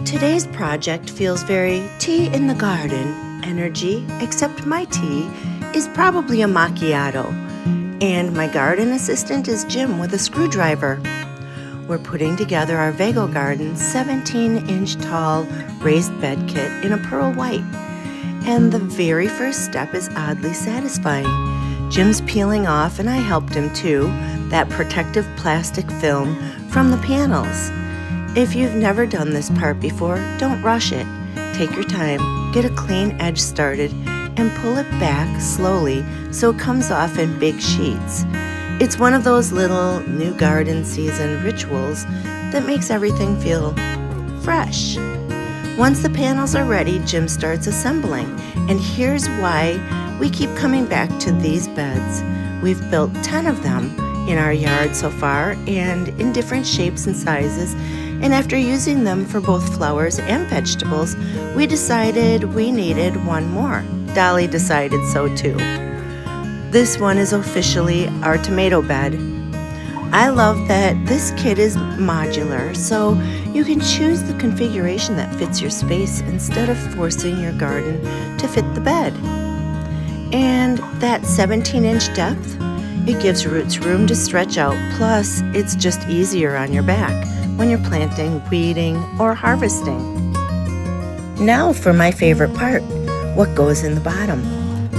Today's project feels very tea in the garden energy, except my tea is probably a macchiato, and my garden assistant is Jim with a screwdriver. We're putting together our Vego garden 17-inch tall raised bed kit in a pearl white, and the very first step is oddly satisfying. Jim's peeling off, and I helped him too, that protective plastic film from the panels. If you've never done this part before, don't rush it. Take your time, get a clean edge started, and pull it back slowly so it comes off in big sheets. It's one of those little new garden season rituals that makes everything feel fresh. Once the panels are ready, Jim starts assembling, and here's why we keep coming back to these beds. We've built 10 of them in our yard so far, and in different shapes and sizes, and after using them for both flowers and vegetables, we decided we needed one more. Dolly decided so too. This one is officially our tomato bed. I love that this kit is modular, so you can choose the configuration that fits your space instead of forcing your garden to fit the bed. And that 17-inch depth, it gives roots room to stretch out, plus it's just easier on your back when you're planting, weeding, or harvesting. Now for my favorite part, what goes in the bottom.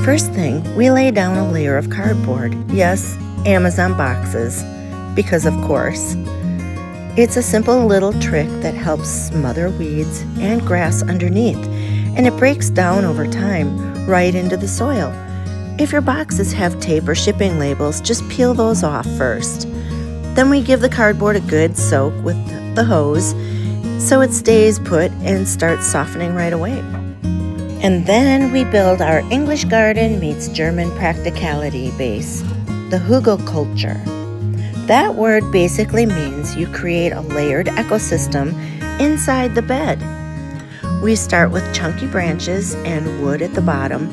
First thing, we lay down a layer of cardboard. Yes, Amazon boxes, because of course. It's a simple little trick that helps smother weeds and grass underneath, and it breaks down over time right into the soil. If your boxes have tape or shipping labels, just peel those off first. Then we give the cardboard a good soak with the hose so it stays put and starts softening right away. And then we build our English garden meets German practicality base, the Hugelkultur. That word basically means you create a layered ecosystem inside the bed. We start with chunky branches and wood at the bottom.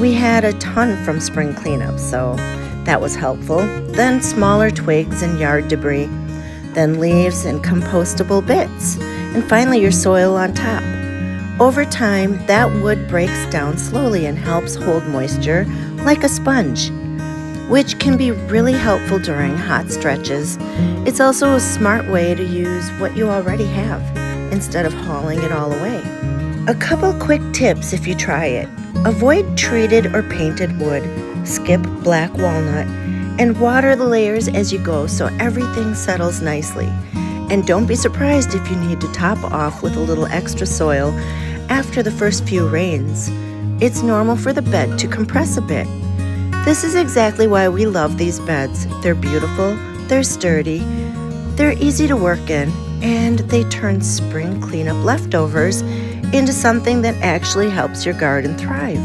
We had a ton from spring cleanup, so that was helpful. Then smaller twigs and yard debris. Then leaves and compostable bits. And finally your soil on top. Over time, that wood breaks down slowly and helps hold moisture like a sponge, which can be really helpful during hot stretches. It's also a smart way to use what you already have instead of hauling it all away. A couple quick tips if you try it. Avoid treated or painted wood, skip black walnut, and water the layers as you go so everything settles nicely. And don't be surprised if you need to top off with a little extra soil after the first few rains. It's normal for the bed to compress a bit. This is exactly why we love these beds. They're beautiful, they're sturdy, they're easy to work in, and they turn spring cleanup leftovers into something that actually helps your garden thrive.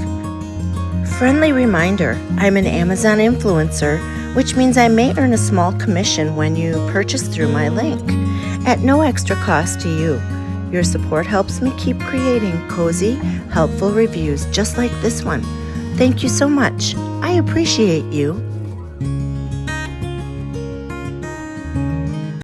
Friendly reminder, I'm an Amazon influencer, which means I may earn a small commission when you purchase through my link, at no extra cost to you. Your support helps me keep creating cozy, helpful reviews just like this one. Thank you so much. I appreciate you.